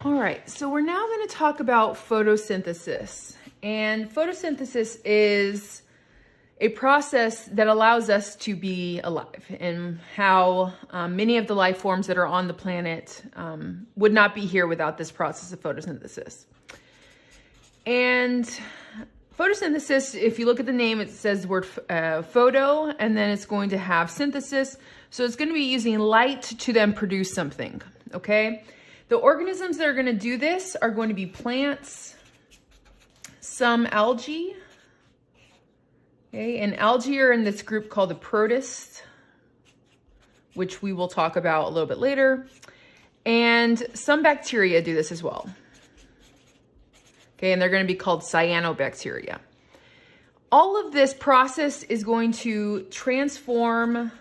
All right, so we're now going to talk about photosynthesis. And photosynthesis is a process that allows us to be alive, and how many of the life forms that are on the planet would not be here without this process of photosynthesis. And photosynthesis, if you look at the name, it says the word photo, and then it's going to have synthesis. So it's going to be using light to then produce something, okay? The organisms that are going to do this are going to be plants, some algae, okay? And algae are in this group called the protists, which we will talk about a little bit later. And some bacteria do this as well. Okay, and they're going to be called cyanobacteria. All of this process is going to transform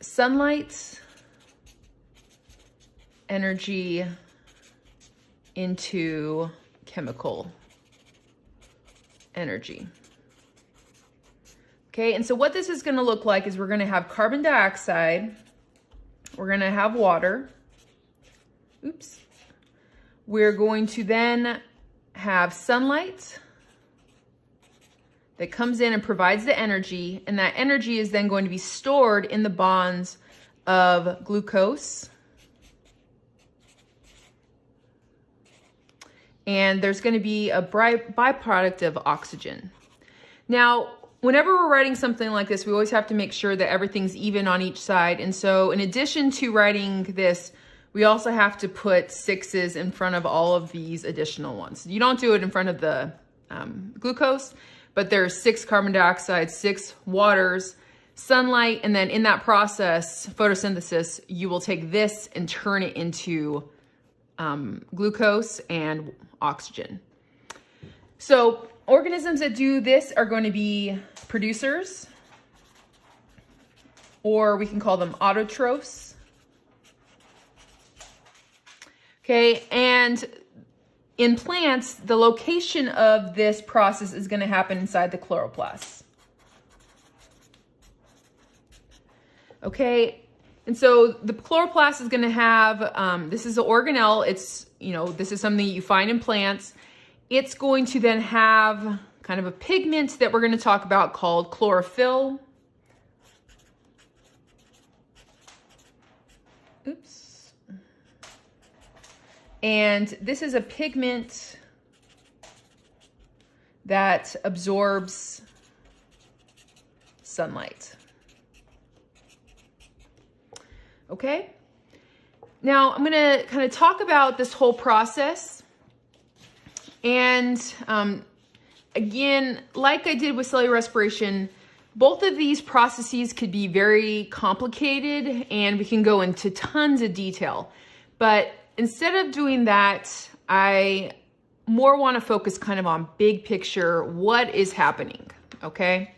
sunlight energy into chemical energy. Okay, and so what this is going to look like is we're going to have carbon dioxide, we're going to have water, we're going to then have sunlight that comes in and provides the energy, and that energy is then going to be stored in the bonds of glucose. And there's going to be a byproduct of oxygen. Now, whenever we're writing something like this, we always have to make sure that everything's even on each side. And so in addition to writing this, we also have to put sixes in front of all of these additional ones. You don't do it in front of the glucose, but there's 6 carbon dioxide, 6 waters, sunlight, and then in that process, photosynthesis, you will take this and turn it into glucose and oxygen. So organisms that do this are going to be producers, or we can call them autotrophs. Okay, and in plants, the location of this process is going to happen inside the chloroplast. Okay, and so the chloroplast is going to have, this is an organelle. It's, this is something you find in plants. It's going to then have kind of a pigment that we're going to talk about called chlorophyll. And this is a pigment that absorbs sunlight. Okay? Now I'm going to kind of talk about this whole process. And again, like I did with cellular respiration, both of these processes could be very complicated and we can go into tons of detail. But instead of doing that, I more want to focus kind of on big picture, what is happening, okay?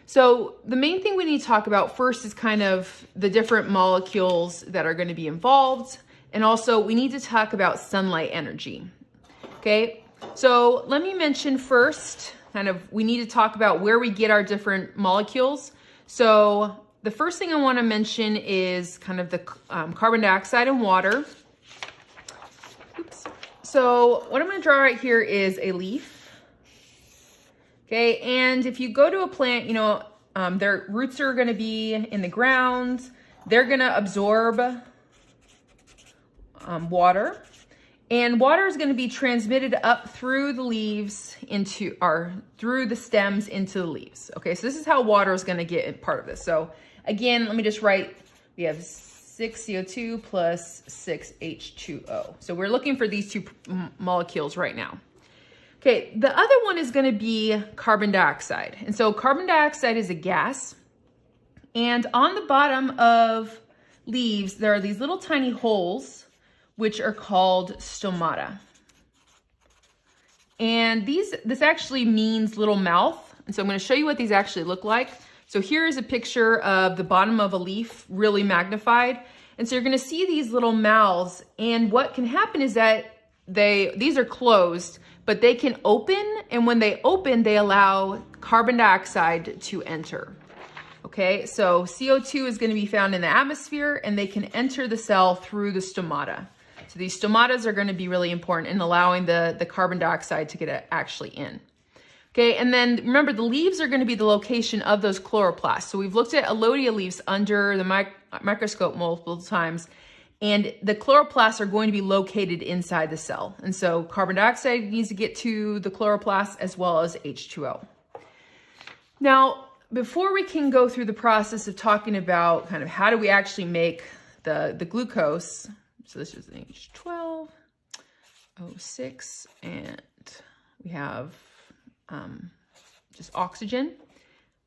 So the main thing we need to talk about first is kind of the different molecules that are going to be involved. And also we need to talk about sunlight energy, okay? So let me mention first, we need to talk about where we get our different molecules. So the first thing I want to mention is kind of the carbon dioxide and water. So what I'm going to draw right here is a leaf. Okay, and if you go to a plant, their roots are going to be in the ground. They're going to absorb water, and water is going to be transmitted up through the leaves through the stems into the leaves. Okay, so this is how water is going to get part of this. So again, let me just write, we have 6 CO2 plus 6 H2O. So we're looking for these 2 molecules right now. Okay, the other one is going to be carbon dioxide. And so carbon dioxide is a gas. And on the bottom of leaves, there are these little tiny holes, which are called stomata. And this actually means little mouth. And so I'm going to show you what these actually look like. So here is a picture of the bottom of a leaf, really magnified. And so you're going to see these little mouths. And what can happen is that these are closed, but they can open. And when they open, they allow carbon dioxide to enter. Okay, so CO2 is going to be found in the atmosphere, and they can enter the cell through the stomata. So these stomatas are going to be really important in allowing the carbon dioxide to get actually in. Okay, and then remember the leaves are going to be the location of those chloroplasts. So we've looked at Alodia leaves under the microscope multiple times, and the chloroplasts are going to be located inside the cell. And so carbon dioxide needs to get to the chloroplast as well as H2O. Now, before we can go through the process of talking about kind of how do we actually make the glucose, so this is an H12, O6, and we have just oxygen.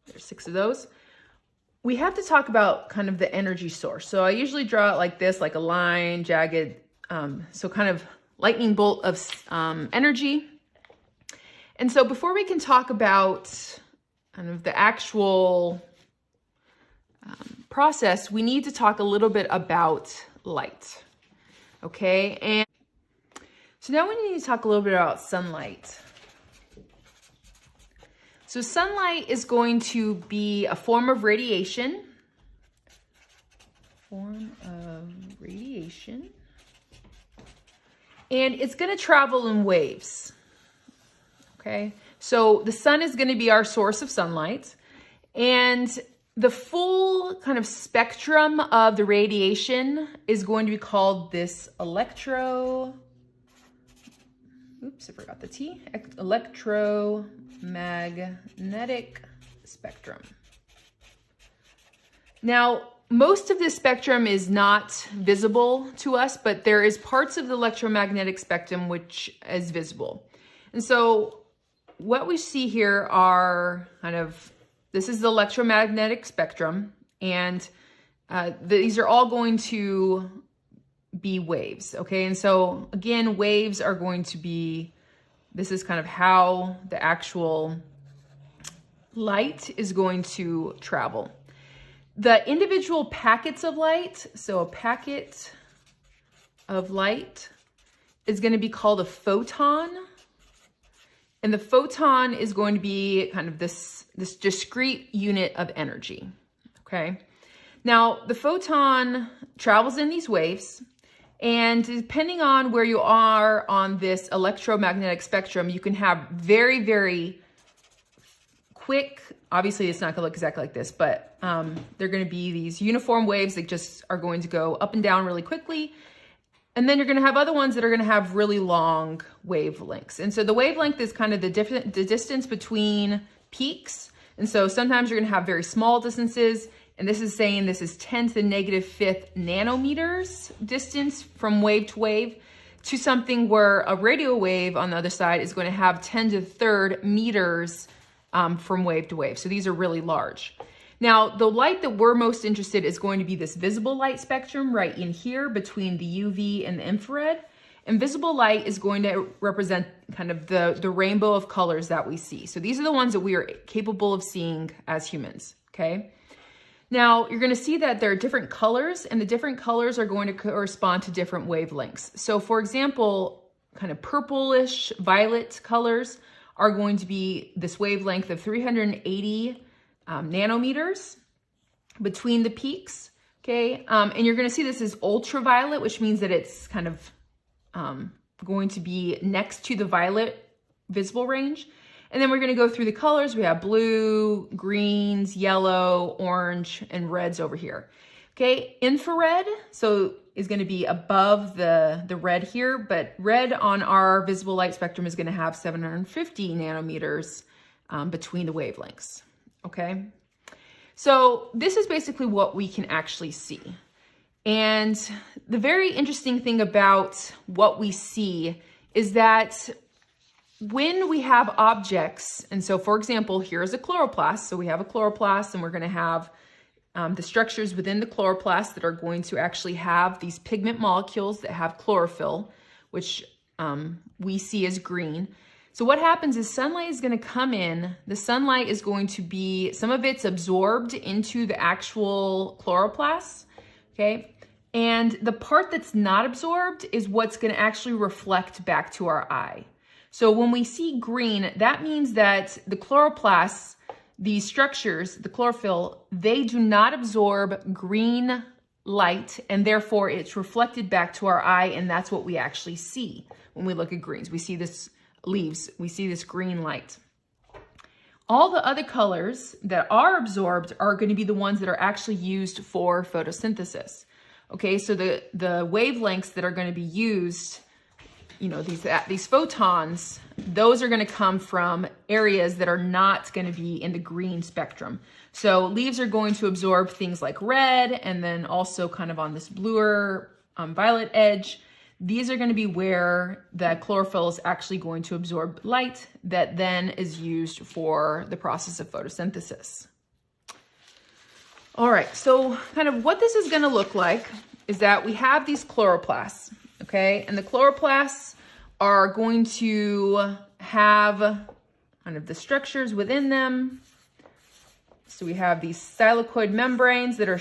There's 6 of those. We have to talk about kind of the energy source. So I usually draw it like this, like a line, jagged, so kind of lightning bolt of energy. And so before we can talk about kind of the actual process, we need to talk a little bit about light. Okay, and so now we need to talk a little bit about sunlight. So sunlight is going to be a form of radiation. And it's going to travel in waves. Okay, so the sun is going to be our source of sunlight, and the full kind of spectrum of the radiation is going to be called this electromagnetic spectrum. Now, most of this spectrum is not visible to us, but there is parts of the electromagnetic spectrum which is visible. And so what we see here are kind of, this is the electromagnetic spectrum, and these are all going to be waves, okay? And so again, waves are going to be, this is kind of how the actual light is going to travel. The individual packets of light, so a packet of light is going to be called a photon. And the photon is going to be kind of this discrete unit of energy, okay? Now, the photon travels in these waves, and depending on where you are on this electromagnetic spectrum, you can have very, very quick, obviously it's not going to look exactly like this, but they're going to be these uniform waves that just are going to go up and down really quickly. And then you're going to have other ones that are going to have really long wavelengths. And so the wavelength is kind of the distance between peaks. And so sometimes you're going to have very small distances. And this is saying this is 10 to the -5 nanometers distance from wave to wave, to something where a radio wave on the other side is going to have 10 to the 3rd meters from wave to wave. So these are really large. Now, the light that we're most interested in is going to be this visible light spectrum right in here between the UV and the infrared. And visible light is going to represent kind of the rainbow of colors that we see. So these are the ones that we are capable of seeing as humans, okay? Now, you're going to see that there are different colors, and the different colors are going to correspond to different wavelengths. So for example, kind of purplish violet colors are going to be this wavelength of 380 nanometers between the peaks, okay? And you're going to see this is ultraviolet, which means that it's kind of going to be next to the violet visible range. And then we're going to go through the colors. We have blue, greens, yellow, orange, and reds over here. Okay, infrared, so is going to be above the red here, but red on our visible light spectrum is going to have 750 nanometers between the wavelengths. Okay, so this is basically what we can actually see. And the very interesting thing about what we see is that when we have objects, and so for example, here is a chloroplast. So we have a chloroplast, and we're going to have the structures within the chloroplast that are going to actually have these pigment molecules that have chlorophyll, which we see as green. So what happens is sunlight is going to come in. The sunlight is going to be, some of it's absorbed into the actual chloroplast, okay? And the part that's not absorbed is what's going to actually reflect back to our eye. So when we see green, that means that the chloroplasts, these structures, the chlorophyll, they do not absorb green light, and therefore it's reflected back to our eye, and that's what we actually see when we look at greens. We see this leaves, we see this green light. All the other colors that are absorbed are going to be the ones that are actually used for photosynthesis. Okay, so the wavelengths that are going to be used, you know, these photons, those are going to come from areas that are not going to be in the green spectrum. So leaves are going to absorb things like red, and then also kind of on this bluer violet edge. These are going to be where the chlorophyll is actually going to absorb light that then is used for the process of photosynthesis. All right, so kind of what this is going to look like is that we have these chloroplasts, okay? And the chloroplasts are going to have kind of the structures within them. So we have these thylakoid membranes that are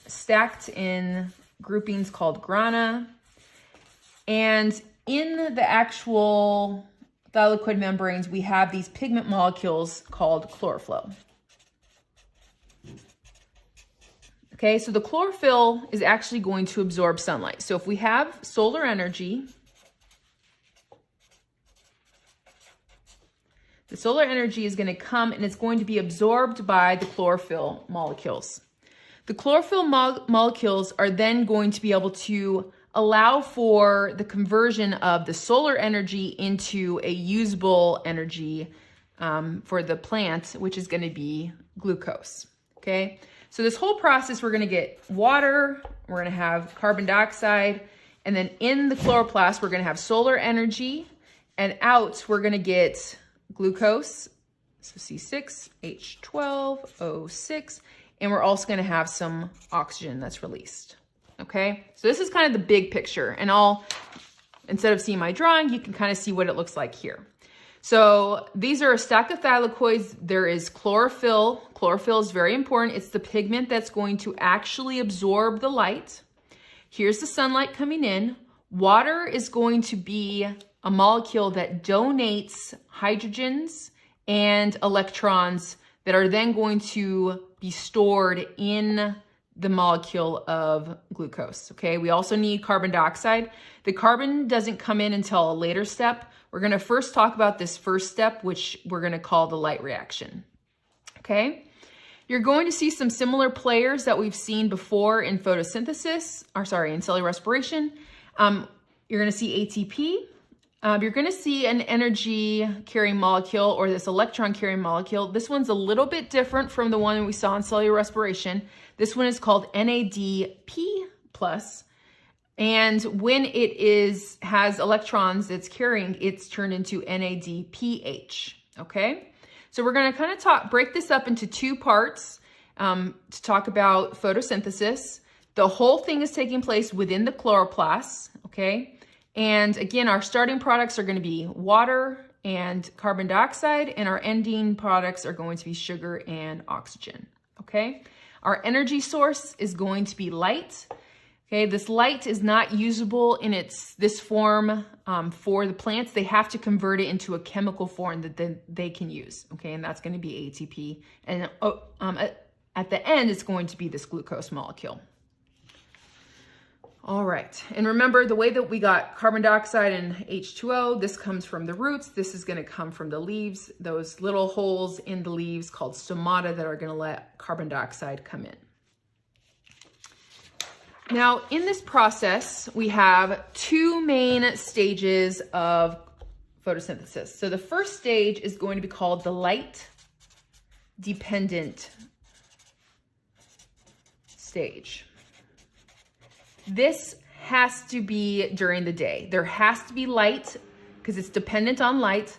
stacked in groupings called grana. And in the actual thylakoid membranes, we have these pigment molecules called chlorophyll. Okay, so the chlorophyll is actually going to absorb sunlight. So if we have solar energy, the solar energy is going to come and it's going to be absorbed by the chlorophyll molecules. The chlorophyll molecules are then going to be able to allow for the conversion of the solar energy into a usable energy for the plant, which is going to be glucose. Okay, so this whole process, we're going to get water, we're going to have carbon dioxide, and then in the chloroplast, we're going to have solar energy, and out, we're going to get glucose, so C6H12O6, and we're also going to have some oxygen that's released. Okay, so this is kind of the big picture, and instead of seeing my drawing, you can kind of see what it looks like here. So these are a stack of thylakoids. There is chlorophyll. Chlorophyll is very important. It's the pigment that's going to actually absorb the light. Here's the sunlight coming in. Water is going to be a molecule that donates hydrogens and electrons that are then going to be stored in the molecule of glucose. Okay, we also need carbon dioxide. The carbon doesn't come in until a later step. We're going to first talk about this first step, which we're going to call the light reaction. Okay, you're going to see some similar players that we've seen before in photosynthesis, in cellular respiration. You're going to see ATP. You're going to see an energy carrying molecule, or this electron carrying molecule. This one's a little bit different from the one we saw in cellular respiration. This one is called NADP+. And when it has electrons it's carrying, it's turned into NADPH. Okay, so we're going to kind of break this up into two parts to talk about photosynthesis. The whole thing is taking place within the chloroplasts. Okay, and again, our starting products are going to be water and carbon dioxide, and our ending products are going to be sugar and oxygen. Okay, our energy source is going to be light. Okay, this light is not usable in this form for the plants. They have to convert it into a chemical form that they can use. Okay, and that's going to be ATP. And at the end, it's going to be this glucose molecule. All right, and remember the way that we got carbon dioxide and H2O, this comes from the roots. This is going to come from the leaves, those little holes in the leaves called stomata that are going to let carbon dioxide come in. Now, in this process, we have two main stages of photosynthesis. So the first stage is going to be called the light-dependent stage. This has to be during the day. There has to be light because it's dependent on light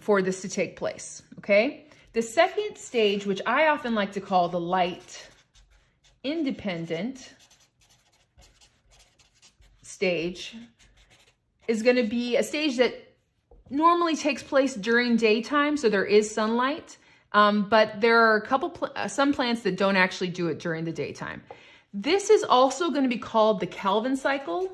for this to take place, okay? The second stage, which I often like to call the light-independent stage, is going to be a stage that normally takes place during daytime, so there is sunlight, but there are some plants that don't actually do it during the daytime. This is also going to be called the Calvin cycle,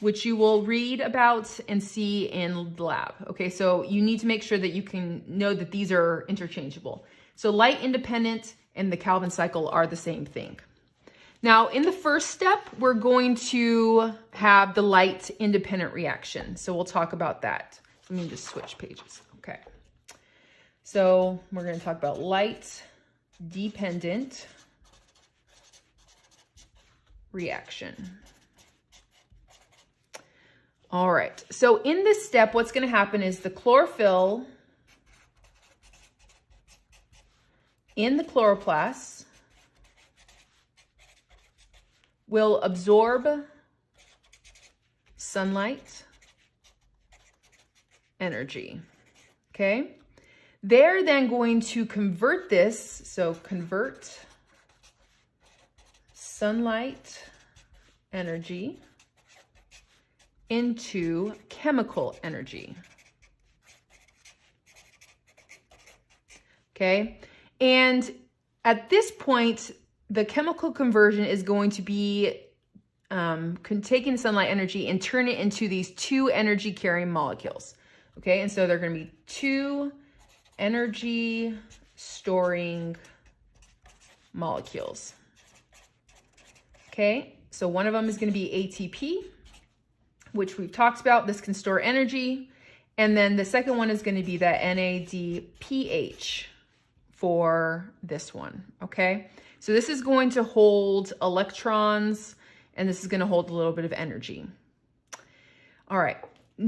which you will read about and see in the lab. Okay, so you need to make sure that you can know that these are interchangeable. So light independent and the Calvin cycle are the same thing. Now, in the first step, we're going to have the light independent reaction. So we'll talk about that. Let me just switch pages. Okay. So we're going to talk about light dependent reaction. All right. So in this step, what's going to happen is the chlorophyll in the chloroplast will absorb sunlight energy. Okay. They're then going to convert this. So convert sunlight energy into chemical energy. Okay. And at this point, the chemical conversion is going to be taking sunlight energy and turn it into these two energy carrying molecules. Okay. And so they're going to be two energy storing molecules. Okay. So one of them is going to be ATP, which we've talked about. This can store energy. And then the second one is going to be that NADPH for this one. Okay. So this is going to hold electrons, and this is going to hold a little bit of energy. All right.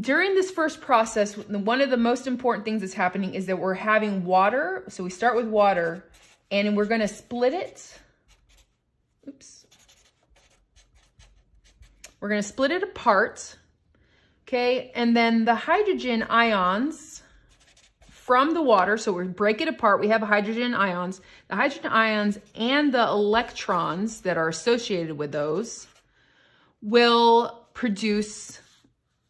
During this first process, one of the most important things that's happening is that we're having water. So we start with water, and we're going to split it. Oops. We're going to split it apart. Okay. And then the hydrogen ions from the water, so we break it apart, we have hydrogen ions. The hydrogen ions and the electrons that are associated with those will produce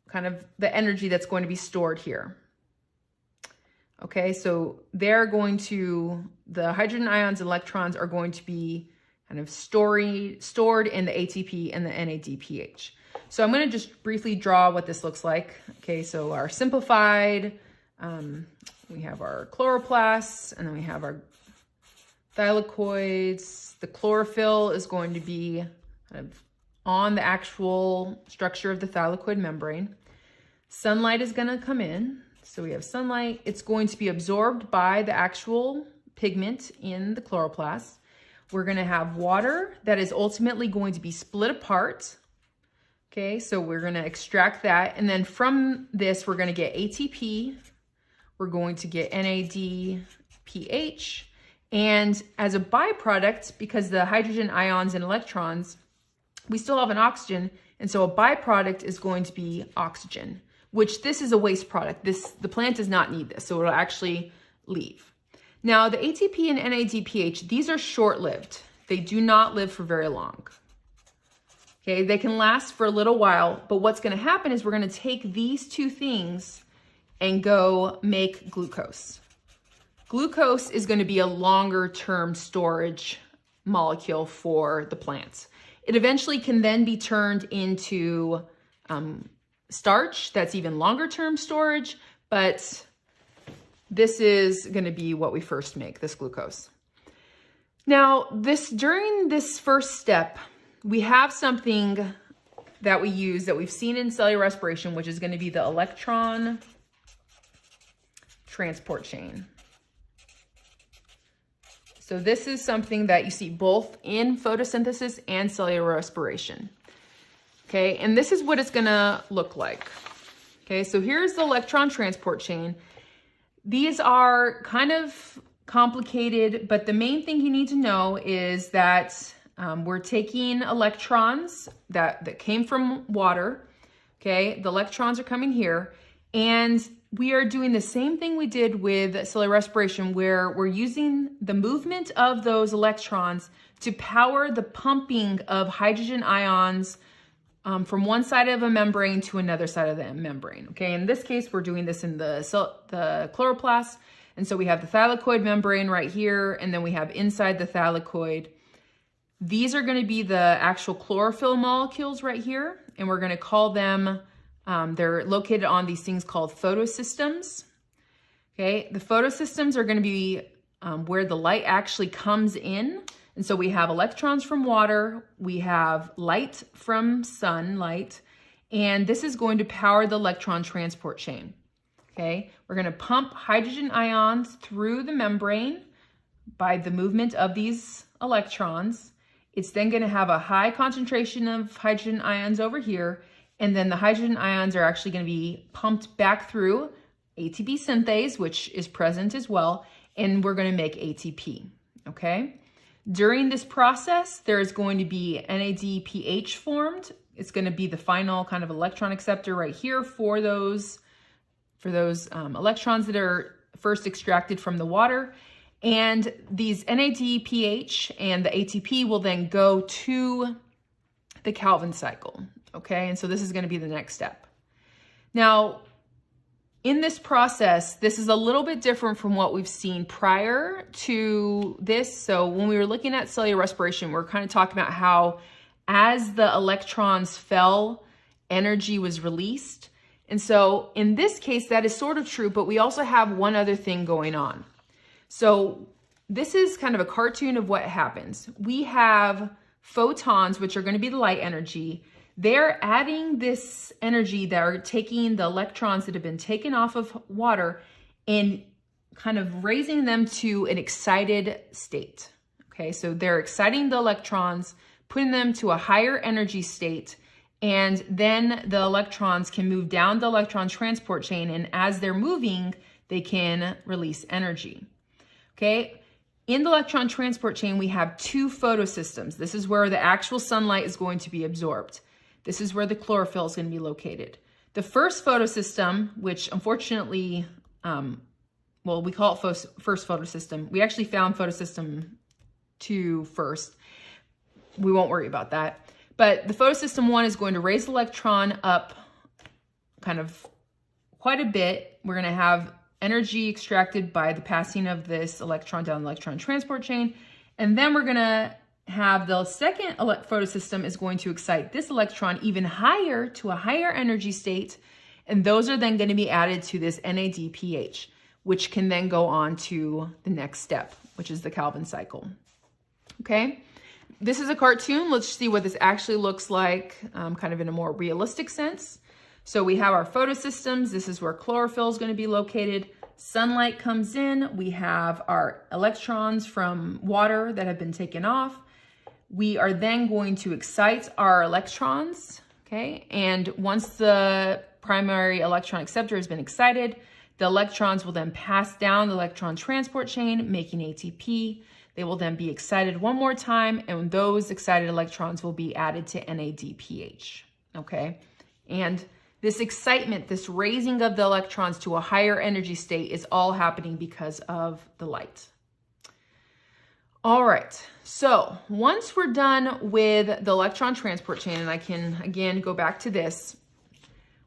kind of the energy that's going to be stored here. Okay, so they're going to, the hydrogen ions and electrons are going to be kind of stored in the ATP and the NADPH. So I'm going to just briefly draw what this looks like. Okay, so our simplified, we have our chloroplasts, and then we have our thylakoids. The chlorophyll is going to be kind of on the actual structure of the thylakoid membrane. Sunlight is going to come in. So we have sunlight. It's going to be absorbed by the actual pigment in the chloroplast. We're going to have water that is ultimately going to be split apart. Okay, so we're going to extract that. And then from this, we're going to get ATP. We're going to get NADPH. And as a byproduct, because the hydrogen ions and electrons, we still have an oxygen. And so a byproduct is going to be oxygen, which this is a waste product. The plant does not need this, so it'll actually leave. Now, the ATP and NADPH, these are short-lived. They do not live for very long. Okay, they can last for a little while, but what's going to happen is we're going to take these two things and go make glucose. Glucose is going to be a longer term storage molecule for the plants. It eventually can then be turned into starch that's even longer term storage, but this is going to be what we first make, this glucose. Now, during this first step, we have something that we use that we've seen in cellular respiration, which is going to be the electron transport chain. So this is something that you see both in photosynthesis and cellular respiration. Okay, and this is what it's going to look like. Okay, so here's the electron transport chain. These are kind of complicated, but the main thing you need to know is that we're taking electrons that came from water. Okay, the electrons are coming here, and we are doing the same thing we did with cellular respiration, where we're using the movement of those electrons to power the pumping of hydrogen ions from one side of a membrane to another side of the membrane. Okay, in this case, we're doing this in the chloroplast. And so we have the thylakoid membrane right here, and then we have inside the thylakoid. These are going to be the actual chlorophyll molecules right here, and we're going to call them, they're located on these things called photosystems. Okay, the photosystems are going to be where the light actually comes in. And so we have electrons from water, we have light from sunlight, and this is going to power the electron transport chain. Okay, we're going to pump hydrogen ions through the membrane by the movement of these electrons. It's then going to have a high concentration of hydrogen ions over here, and then the hydrogen ions are actually going to be pumped back through ATP synthase, which is present as well, and we're going to make ATP. Okay. During this process, there's going to be NADPH formed. It's going to be the final kind of electron acceptor right here for those electrons that are first extracted from the water. And these NADPH and the ATP will then go to the Calvin cycle. Okay, and so this is going to be the next step. Now, in this process, this is a little bit different from what we've seen prior to this. So when we were looking at cellular respiration, we're kind of talking about how as the electrons fell, energy was released. And so in this case, that is sort of true, but we also have one other thing going on. So this is kind of a cartoon of what happens. We have photons, which are going to be the light energy. They're adding this energy that are taking the electrons that have been taken off of water and kind of raising them to an excited state. Okay, so they're exciting the electrons, putting them to a higher energy state, and then the electrons can move down the electron transport chain, and as they're moving, they can release energy. Okay, in the electron transport chain, we have two photosystems. This is where the actual sunlight is going to be absorbed. This is where the chlorophyll is going to be located. The first photosystem, which unfortunately, well, we call it first photosystem. We actually found photosystem 2 first. We won't worry about that. But the photosystem 1 is going to raise the electron up kind of quite a bit. We're going to have energy extracted by the passing of this electron down the electron transport chain. And then we're going to have the second photosystem is going to excite this electron even higher to a higher energy state. And those are then going to be added to this NADPH, which can then go on to the next step, which is the Calvin cycle. Okay, this is a cartoon. Let's see what this actually looks like, kind of in a more realistic sense. So we have our photosystems. This is where chlorophyll is going to be located. Sunlight comes in. We have our electrons from water that have been taken off. We are then going to excite our electrons, okay? And once the primary electron acceptor has been excited, the electrons will then pass down the electron transport chain, making ATP. They will then be excited one more time, and those excited electrons will be added to NADPH, okay? And this excitement, this raising of the electrons to a higher energy state is all happening because of the light. All right, so once we're done with the electron transport chain, and I can, again, go back to this,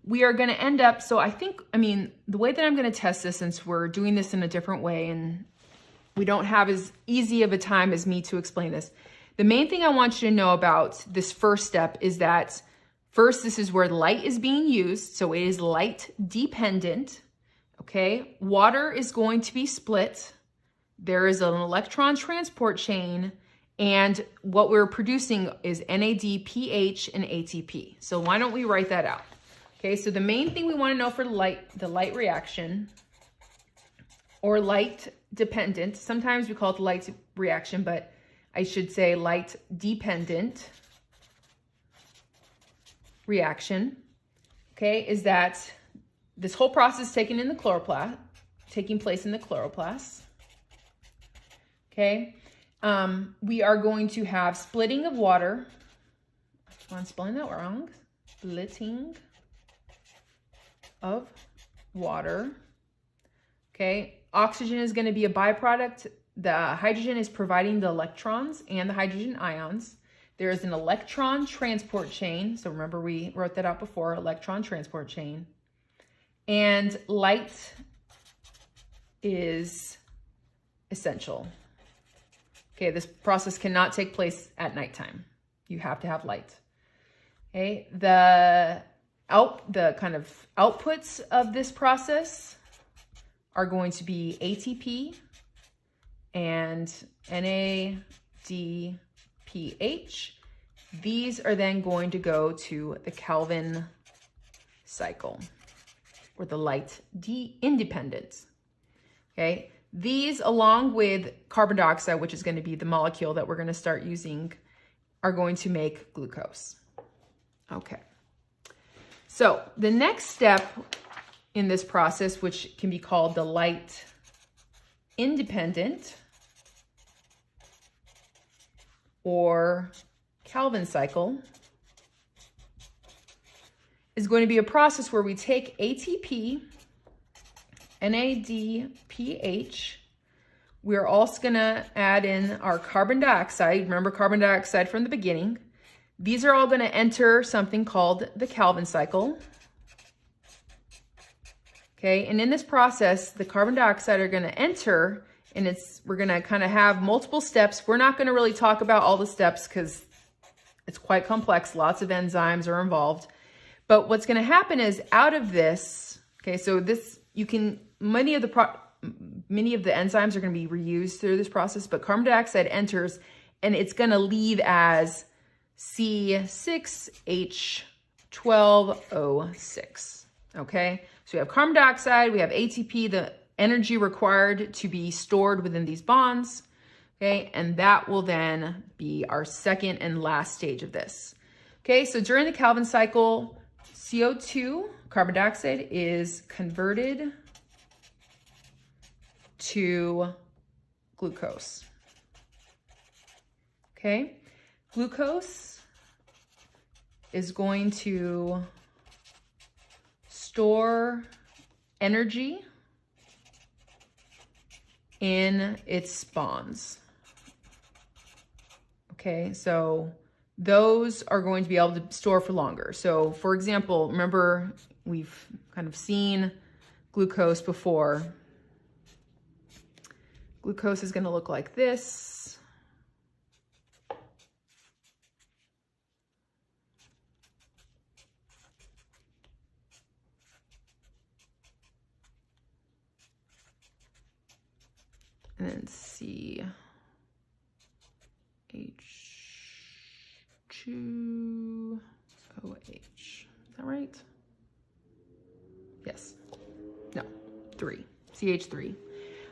we are going to end up, so the way that I'm going to test this, since we're doing this in a different way and we don't have as easy of a time as me to explain this, the main thing I want you to know about this first step is that first, this is where light is being used, so it is light dependent, okay? Water is going to be split. There is an electron transport chain, and what we're producing is NADPH and ATP. So why don't we write that out? Okay, so the main thing we want to know for the light reaction, or light dependent, sometimes we call it the light reaction, but I should say light dependent reaction, okay, is that this whole process taking place in the chloroplast. Okay, we are going to have splitting of water. I'm spelling that wrong. Splitting of water. Okay, oxygen is going to be a byproduct. The hydrogen is providing the electrons and the hydrogen ions. There is an electron transport chain. So remember, we wrote that out before, electron transport chain. And light is essential. Okay, this process cannot take place at nighttime. You have to have light. Okay, the kind of outputs of this process are going to be ATP and NADPH. These are then going to go to the Calvin cycle, or the light independent. Okay, these, along with carbon dioxide, which is going to be the molecule that we're going to start using, are going to make glucose. Okay, so the next step in this process, which can be called the light independent or Calvin cycle, is going to be a process where we take ATP, NADPH. We're also going to add in our carbon dioxide. Remember carbon dioxide from the beginning. These are all going to enter something called the Calvin cycle. Okay, and in this process, the carbon dioxide are going to enter, and we're going to kind of have multiple steps. We're not going to really talk about all the steps because it's quite complex. Lots of enzymes are involved. But what's going to happen is out of this, okay, so this, many of the enzymes are going to be reused through this process, but carbon dioxide enters and it's going to leave as C6H12O6. Okay, so we have carbon dioxide, we have ATP, the energy required to be stored within these bonds. Okay, and that will then be our second and last stage of this. Okay, so during the Calvin cycle, CO2, carbon dioxide, is converted to glucose. Okay, glucose is going to store energy in its bonds. Okay, so those are going to be able to store for longer. So for example, remember we've kind of seen glucose before. Glucose is going to look like this. And then CH2OH. Is that right? Yes. No. 3. CH3.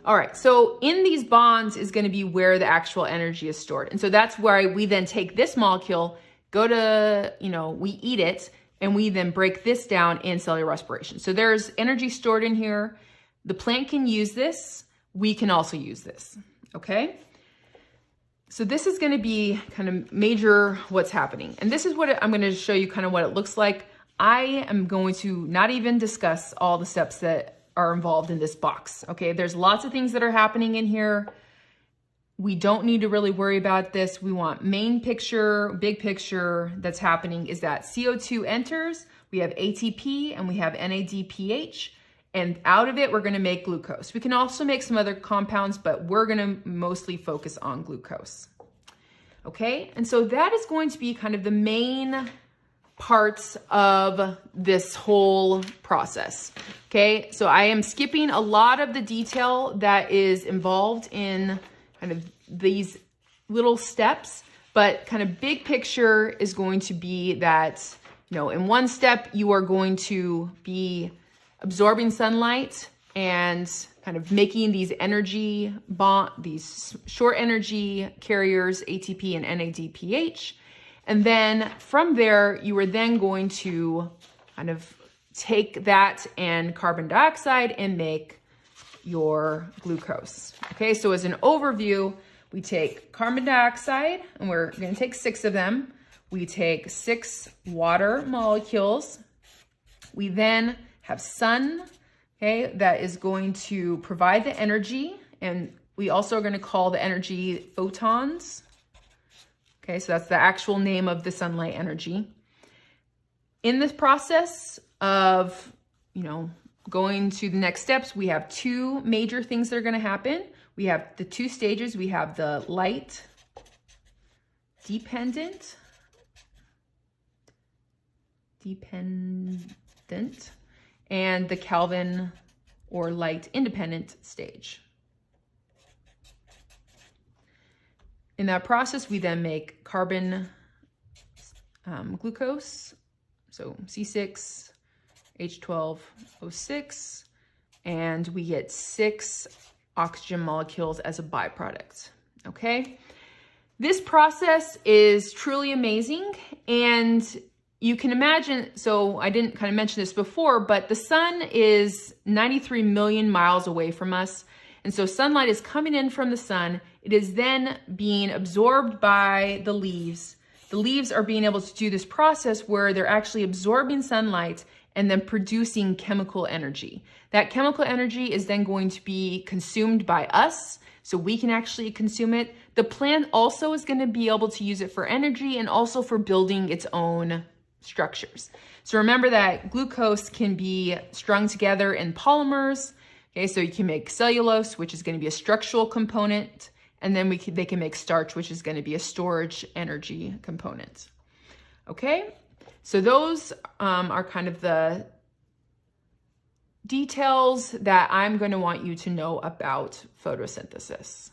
All right. So in these bonds is going to be where the actual energy is stored. And so that's why we then take this molecule, go to, we eat it, and we then break this down in cellular respiration. So there's energy stored in here. The plant can use this. We can also use this. Okay. So this is going to be kind of major what's happening. And this is what I'm going to show you kind of what it looks like. I am going to not even discuss all the steps that are involved in this box. Okay. There's lots of things that are happening in here. We don't need to really worry about this. We want main picture, big picture that's happening is that CO2 enters, we have ATP and we have NADPH. And out of it, we're going to make glucose. We can also make some other compounds, but we're going to mostly focus on glucose. Okay, and so that is going to be kind of the main parts of this whole process. Okay, so I am skipping a lot of the detail that is involved in kind of these little steps, but kind of big picture is going to be that, in one step, you are going to be absorbing sunlight and kind of making these these short energy carriers, ATP and NADPH. And then from there, you are then going to kind of take that and carbon dioxide and make your glucose. Okay, so as an overview, we take carbon dioxide, and we're going to take 6 of them. We take 6 water molecules. We then have sun, okay, that is going to provide the energy, and we also are going to call the energy photons. Okay, so that's the actual name of the sunlight energy. In this process of, going to the next steps, we have 2 major things that are going to happen. We have the 2 stages. We have the light dependent, and the Calvin or light independent stage. In that process, we then make carbon glucose, so C6H12O6, and we get 6 oxygen molecules as a byproduct, okay? This process is truly amazing, and you can imagine, so I didn't kind of mention this before, but the sun is 93 million miles away from us. And so sunlight is coming in from the sun. It is then being absorbed by the leaves. The leaves are being able to do this process where they're actually absorbing sunlight and then producing chemical energy. That chemical energy is then going to be consumed by us, so we can actually consume it. The plant also is going to be able to use it for energy and also for building its own structures. So remember that glucose can be strung together in polymers. Okay, so you can make cellulose, which is going to be a structural component, and then they can make starch, which is going to be a storage energy component. Okay, so those are kind of the details that I'm going to want you to know about photosynthesis.